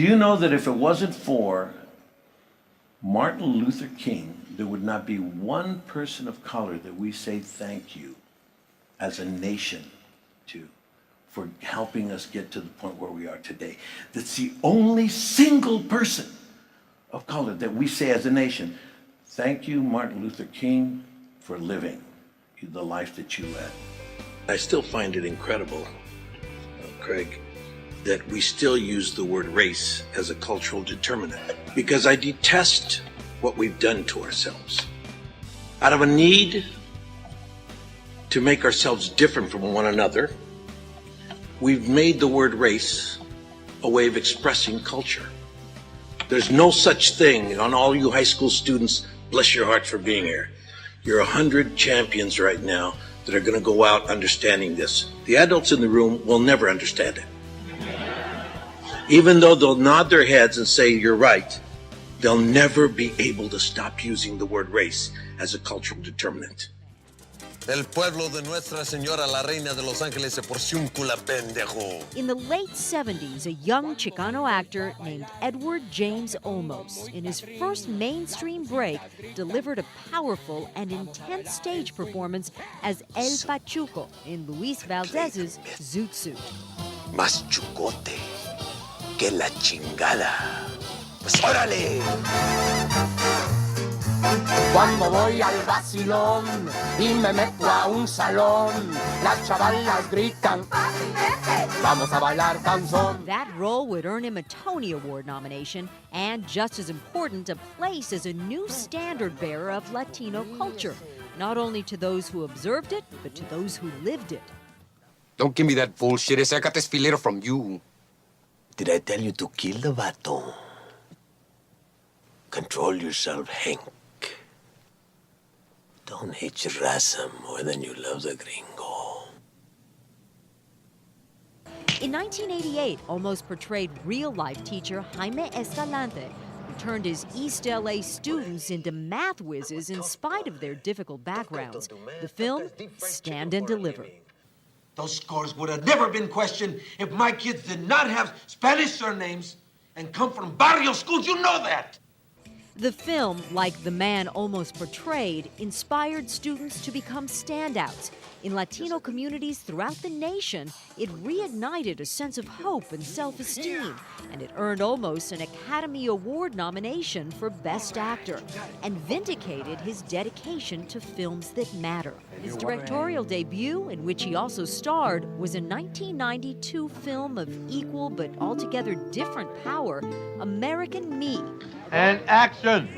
Do you know that if it wasn't for Martin Luther King, there would not be one person of color that we say thank you as a nation to for helping us get to the point where we are today. That's the only single person of color that we say as a nation, thank you, Martin Luther King, for living the life that you led. I still find it incredible, Craig, that we still use the word race as a cultural determinant, because I detest what we've done to ourselves. Out of a need to make ourselves different from one another, we've made the word race a way of expressing culture. There's no such thing, and on all you high school students, bless your hearts for being here. You're 100 champions right now that are going to go out understanding this. The adults in the room will never understand it. Even though they'll nod their heads and say you're right, they'll never be able to stop using the word race as a cultural determinant. El pueblo de Nuestra Señora la Reina de Los Ángeles se porciúncula, pendejo. In the late 70s, a young Chicano actor named Edward James Olmos, in his first mainstream break, delivered a powerful and intense stage performance as El Pachuco in Luis Valdez's Zoot Suit. Más chucote que la chingada. Pues órale. Cuando voy al vacilón y me meto a un salón, las chavalas gritan, vamos a bailar canzón. That role would earn him a Tony Award nomination and, just as important, a place as a new standard bearer of Latino culture, not only to those who observed it, but to those who lived it. Don't give me that bullshit. Ese I got this filero from you. Did I tell you to kill the vato? Control yourself, Hank. Don't hate your raza more than you love the gringo. In 1988, Olmos portrayed real-life teacher Jaime Escalante, who turned his East LA students into math whizzes in spite of their difficult backgrounds. The film, Stand and Deliver. Those scores would have never been questioned if my kids did not have Spanish surnames and come from barrio schools. You know that. The film, like the man Olmos portrayed, inspired students to become standouts. In Latino communities throughout the nation, it reignited a sense of hope and self-esteem, and it earned Olmos an Academy Award nomination for Best Actor, and vindicated his dedication to films that matter. His directorial debut, in which he also starred, was a 1992 film of equal but altogether different power, American Me. And action!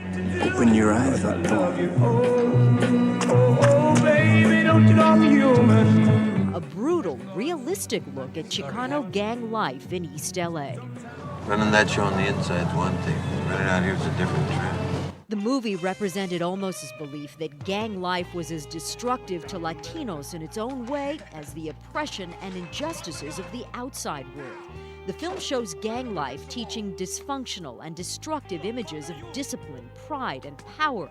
Open your eyes up, Baby, don't you know I'm human? A brutal, realistic look at Chicano gang life in East LA. Running that show on the inside is one thing. Running out here is a different trip. The movie represented Olmos' belief that gang life was as destructive to Latinos in its own way as the oppression and injustices of the outside world. The film shows gang life teaching dysfunctional and destructive images of discipline, pride, and power.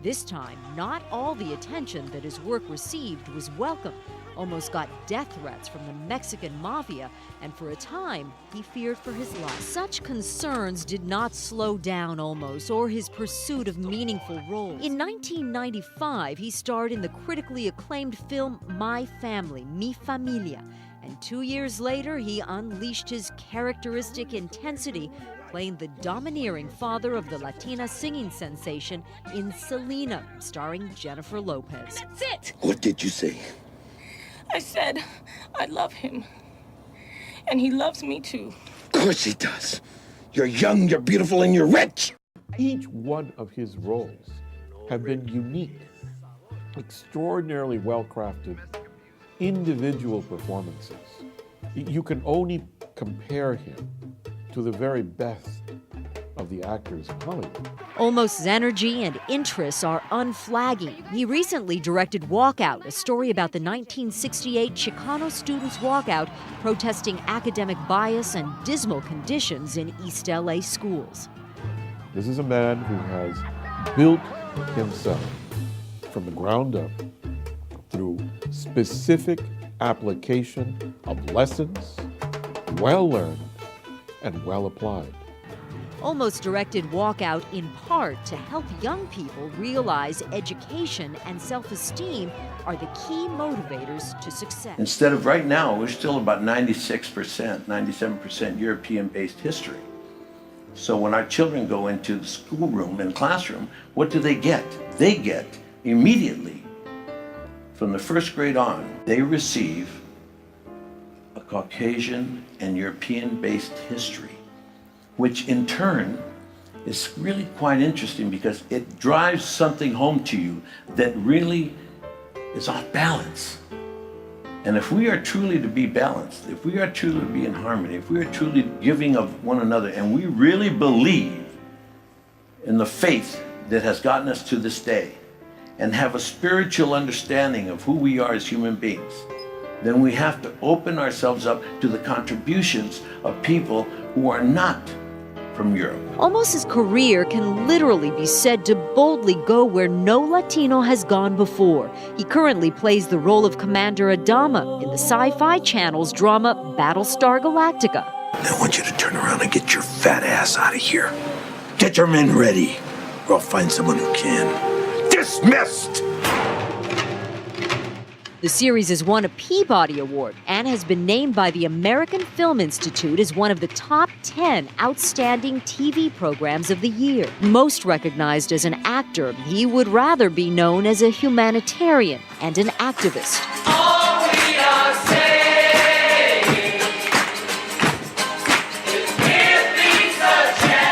This time, not all the attention that his work received was welcome. Olmos got death threats from the Mexican mafia, and for a time, he feared for his life. Such concerns did not slow down Olmos or his pursuit of meaningful roles. In 1995, he starred in the critically acclaimed film My Family, Mi Familia, and 2 years later, he unleashed his characteristic intensity, playing the domineering father of the Latina singing sensation in Selena, starring Jennifer Lopez. That's it! What did you say? I said I love him. And he loves me too. Of course he does. You're young, you're beautiful, and you're rich. Each one of his roles have been unique, extraordinarily well-crafted, individual performances. You can only compare him to the very best of the actors in Hollywood. Olmos' energy and interests are unflagging. He recently directed Walkout, a story about the 1968 Chicano students' walkout protesting academic bias and dismal conditions in East LA schools. This is a man who has built himself from the ground up through specific application of lessons, well learned and well applied. Olmos directed Walkout in part to help young people realize education and self-esteem are the key motivators to success. Instead of right now, we're still about 96%, 97% European-based history. So when our children go into the schoolroom and classroom, what do they get? They get immediately, from the first grade on, they receive a Caucasian and European-based history, which in turn is really quite interesting because it drives something home to you that really is off balance. And if we are truly to be balanced, if we are truly to be in harmony, if we are truly giving of one another, and we really believe in the faith that has gotten us to this day, and have a spiritual understanding of who we are as human beings, then we have to open ourselves up to the contributions of people who are not from Europe. Olmos' career can literally be said to boldly go where no Latino has gone before. He currently plays the role of Commander Adama in the Sci-Fi Channel's drama Battlestar Galactica. I want you to turn around and get your fat ass out of here. Get your men ready, or I'll find someone who can. Dismissed! The series has won a Peabody Award and has been named by the American Film Institute as one of the top 10 outstanding TV programs of the year. Most recognized as an actor, he would rather be known as a humanitarian and an activist. All we are saying is give things a chance.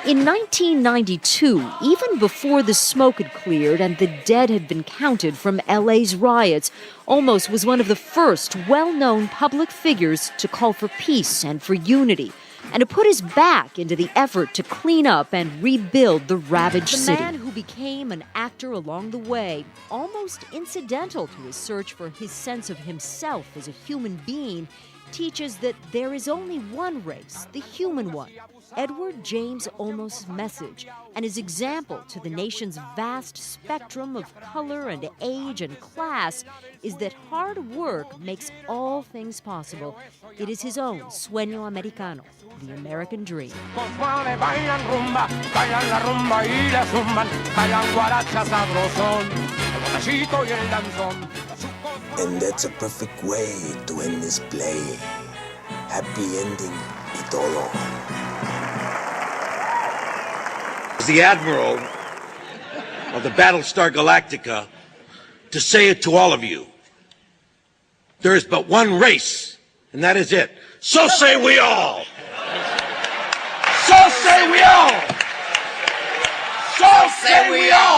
In 1992, even before the smoke had cleared and the dead had been counted from LA's riots, Olmos was one of the first well-known public figures to call for peace and for unity, and to put his back into the effort to clean up and rebuild the ravaged city. The man who became an actor along the way, almost incidental to his search for his sense of himself as a human being, teaches that there is only one race, the human one. Edward James Olmos' message and his example to the nation's vast spectrum of color and age and class is that hard work makes all things possible. It is his own sueño americano, the American dream. And that's a perfect way to end this play. Happy ending, y todo. As the Admiral of the Battlestar Galactica, to say it to all of you. There is but one race, and that is it. So say we all! So say we all! So say we all!